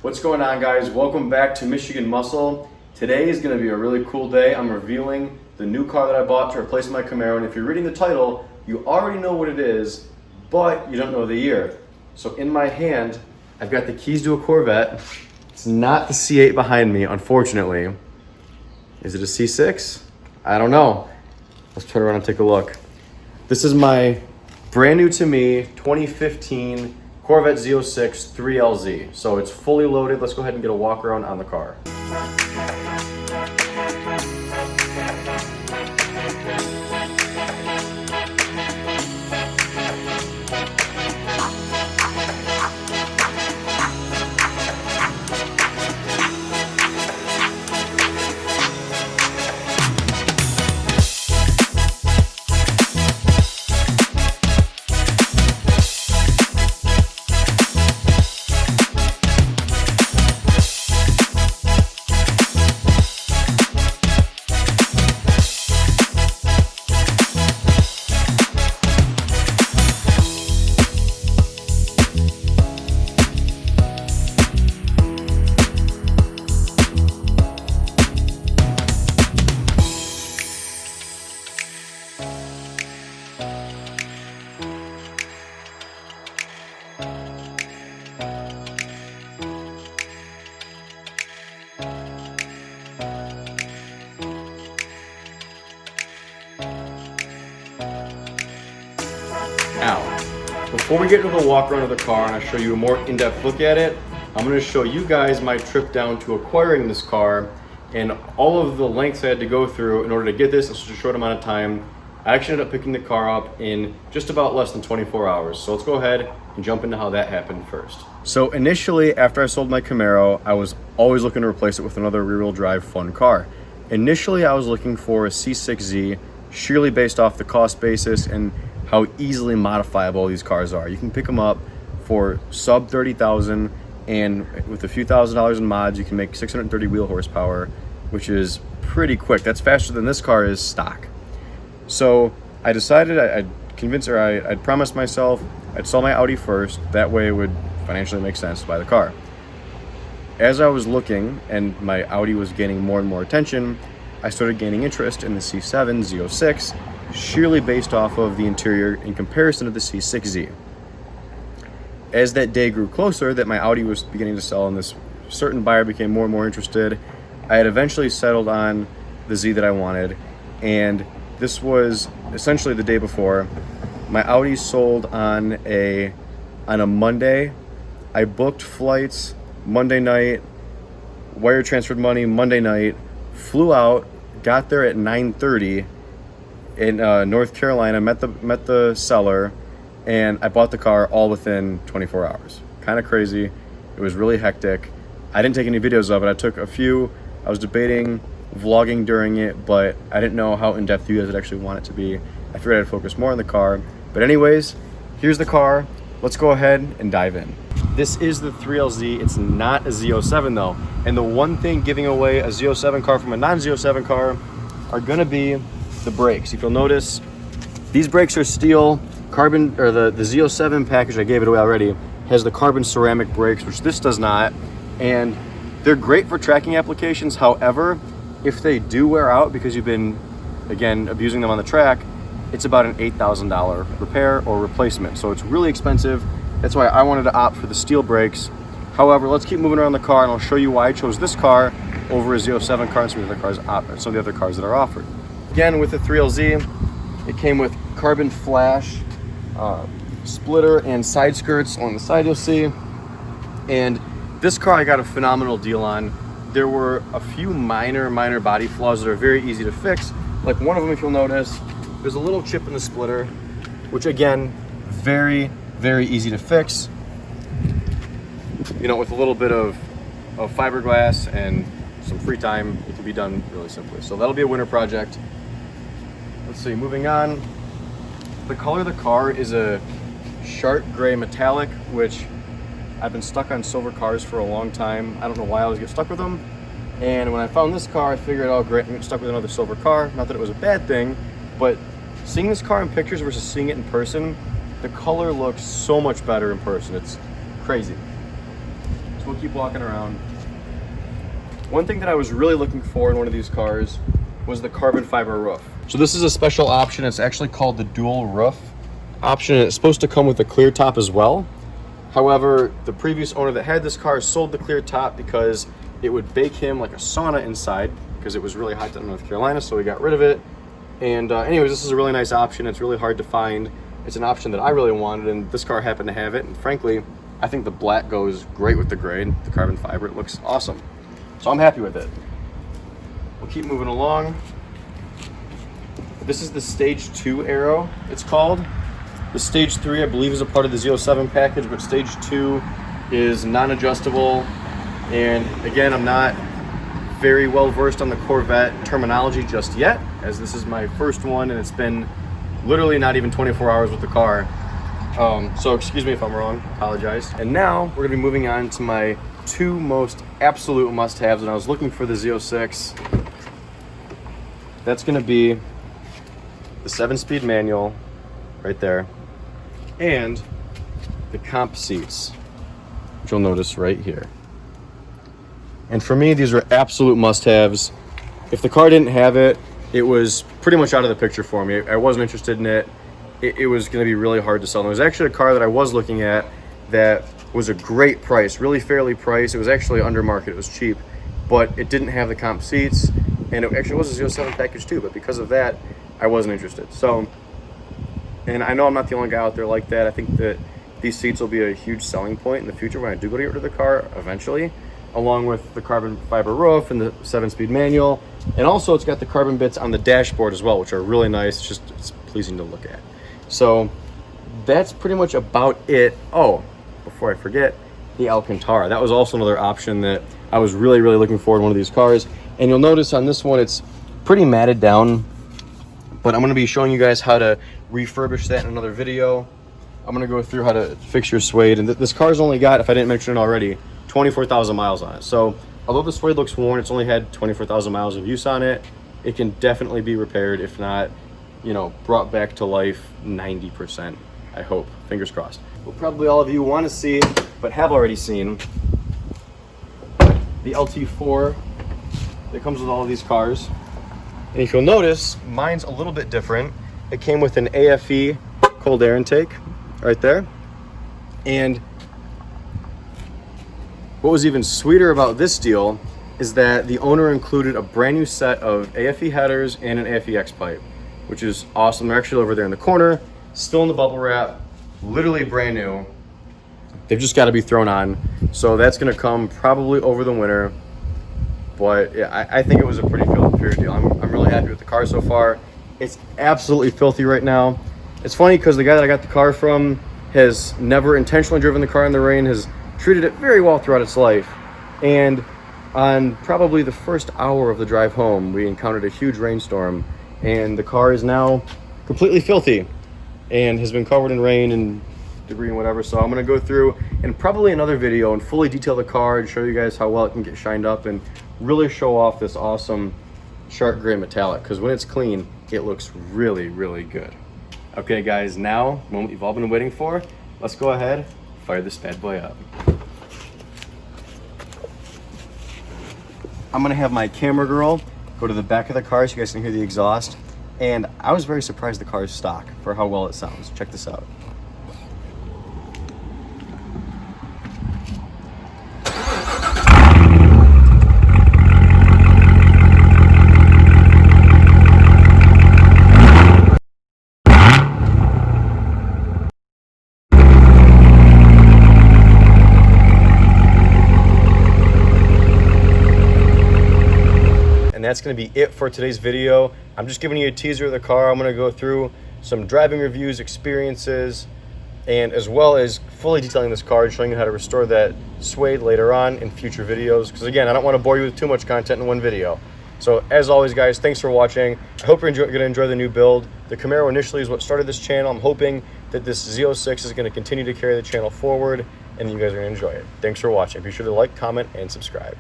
What's going on, guys? Welcome back to Michigan Muscle. Today is going to be a really cool day. I'm revealing the new car that I bought to replace my Camaro, and if you're reading the title, you already know what it is, but you don't know the year. So in my hand, I've got the keys to a Corvette. It's not the C8 behind me, unfortunately. Is it a C6? I don't know. Let's turn around and take a look. This is my brand new to me 2015 Corvette Z06 3LZ. So it's fully loaded. Let's go ahead and get a walk around on the car. Now, before we get into the walk around of the car and I show you a more in-depth look at it, I'm going to show you guys my trip down to acquiring this car and all of the lengths I had to go through in order to get this in such a short amount of time. I actually ended up picking the car up in just about less than 24 hours. So let's go ahead and jump into how that happened first. So initially, after I sold my Camaro, I was always looking to replace it with another rear-wheel drive fun car. Initially, I was looking for a C6Z, sheerly based off the cost basis and how easily modifiable these cars are. You can pick them up for sub 30,000, and with a few $1,000s in mods, you can make 630 wheel horsepower, which is pretty quick. That's faster than this car is stock. So I decided I'd promised myself I'd sell my Audi first. That way it would financially make sense to buy the car. As I was looking and my Audi was gaining more and more attention, I started gaining interest in the C7 Z06, sheerly based off of the interior in comparison to the C6Z. As that day grew closer, that my Audi was beginning to sell and this certain buyer became more and more interested, I had eventually settled on the Z that I wanted, and this was essentially the day before. My Audi sold on a Monday. I booked flights Monday night, wire transferred money Monday night, flew out, got there at 9:30 in North Carolina, met the seller, and I bought the car all within 24 hours. Kind of crazy. It was really hectic. I didn't take any videos of it. I took a few. I was debating vlogging during it, but I didn't know how in-depth you guys would actually want it to be. I figured I'd focus more on the car. But anyways, here's the car. Let's go ahead and dive in. This is the 3LZ. It's not a Z07 though. And the one thing giving away a Z07 car from a non-Z07 car are gonna be the brakes. If you'll notice, these brakes are steel, carbon, or the Z07 package, I gave it away already, has the carbon ceramic brakes, which this does not. And they're great for tracking applications. However, if they do wear out because you've been, again, abusing them on the track, it's about an $8,000 repair or replacement. So it's really expensive. That's why I wanted to opt for the steel brakes. However, let's keep moving around the car and I'll show you why I chose this car over a Z07 car and some of the other cars that are offered. Again, with the 3LZ, it came with carbon flash, splitter and side skirts on the side, you'll see. And this car I got a phenomenal deal on. There were a few minor body flaws that are very easy to fix. Like one of them, if you'll notice, there's a little chip in the splitter, which again, very easy to fix. You know, with a little bit of fiberglass and some free time, it can be done really simply. So that'll be a winter project. Let's see, moving on. The color of the car is a sharp gray metallic, which I've been stuck on silver cars for a long time. I don't know why I always get stuck with them. And when I found this car, I figured, oh great, I'm getting stuck with another silver car. Not that it was a bad thing, but seeing this car in pictures versus seeing it in person, the color looks so much better in person. It's crazy. So we'll keep walking around. One thing that I was really looking for in one of these cars was the carbon fiber roof. So this is a special option. It's actually called the dual roof option. It's supposed to come with a clear top as well. However, the previous owner that had this car sold the clear top because it would bake him like a sauna inside because it was really hot down in North Carolina, so we got rid of it. And anyways, this is a really nice option. It's really hard to find. It's an option that I really wanted, and this car happened to have it. And frankly, I think the black goes great with the gray, the carbon fiber. It looks awesome. So I'm happy with it. We'll keep moving along. This is the Stage 2 aero, it's called. The Stage 3, I believe, is a part of the Z07 package, but Stage 2 is non-adjustable. And again, I'm not very well versed on the Corvette terminology just yet, as this is my first one, and it's been literally not even 24 hours with the car. So excuse me if I'm wrong, apologize. And now we're gonna be moving on to my two most absolute must-haves when I was looking for the Z06. That's gonna be the 7-speed manual right there, and the comp seats, which you'll notice right here. And for me, these are absolute must-haves. If the car didn't have it, it was pretty much out of the picture for me. I wasn't interested in it. It was gonna be really hard to sell. And there was actually a car that I was looking at that was a great price, really fairly priced. It was actually under market, it was cheap, but it didn't have the comp seats, and it actually was a 07 package too, but because of that, I wasn't interested. So, and I know I'm not the only guy out there like that. I think that these seats will be a huge selling point in the future when I do go to get rid of the car eventually, along with the carbon fiber roof and the 7-speed manual. And also it's got the carbon bits on the dashboard as well, which are really nice. It's pleasing to look at. So that's pretty much about it. Oh, before I forget, the Alcantara. That was also another option that I was really, really looking for in one of these cars. And you'll notice on this one, it's pretty matted down, but I'm gonna be showing you guys how to refurbish that in another video. I'm gonna go through how to fix your suede. And this car's only got, if I didn't mention it already, 24,000 miles on it. So although the suede looks worn, it's only had 24,000 miles of use on it. It can definitely be repaired, if not, you know, brought back to life 90%, I hope, fingers crossed. Well, probably all of you want to see, but have already seen, the LT4 that comes with all of these cars. And if you'll notice, mine's a little bit different. It came with an AFE cold air intake right there. And what was even sweeter about this deal is that the owner included a brand new set of AFE headers and an AFE X pipe, which is awesome. They're actually over there in the corner, still in the bubble wrap, literally brand new. They've just got to be thrown on. So that's going to come probably over the winter. But yeah, I think it was a pretty fair deal. I'm really happy with the car so far. It's absolutely filthy right now. It's funny because the guy that I got the car from has never intentionally driven the car in the rain, has treated it very well throughout its life. And on probably the first hour of the drive home, we encountered a huge rainstorm, and the car is now completely filthy and has been covered in rain and debris and whatever. So I'm gonna go through and probably another video and fully detail the car and show you guys how well it can get shined up and really show off this awesome shark gray metallic, because when it's clean, it looks really, really good. Okay guys, now, the moment you've all been waiting for, let's go ahead, fire this bad boy up. I'm gonna have my camera girl go to the back of the car so you guys can hear the exhaust. And I was very surprised the car is stock for how well it sounds. Check this out. And that's going to be it for today's video. I'm just giving you a teaser of the car. I'm going to go through some driving reviews, experiences, and as well as fully detailing this car and showing you how to restore that suede later on in future videos. Because again, I don't want to bore you with too much content in one video. So as always guys, thanks for watching. I hope you're going to enjoy the new build. The Camaro initially is what started this channel. I'm hoping that this Z06 is going to continue to carry the channel forward and you guys are going to enjoy it. Thanks for watching. Be sure to like, comment, and subscribe.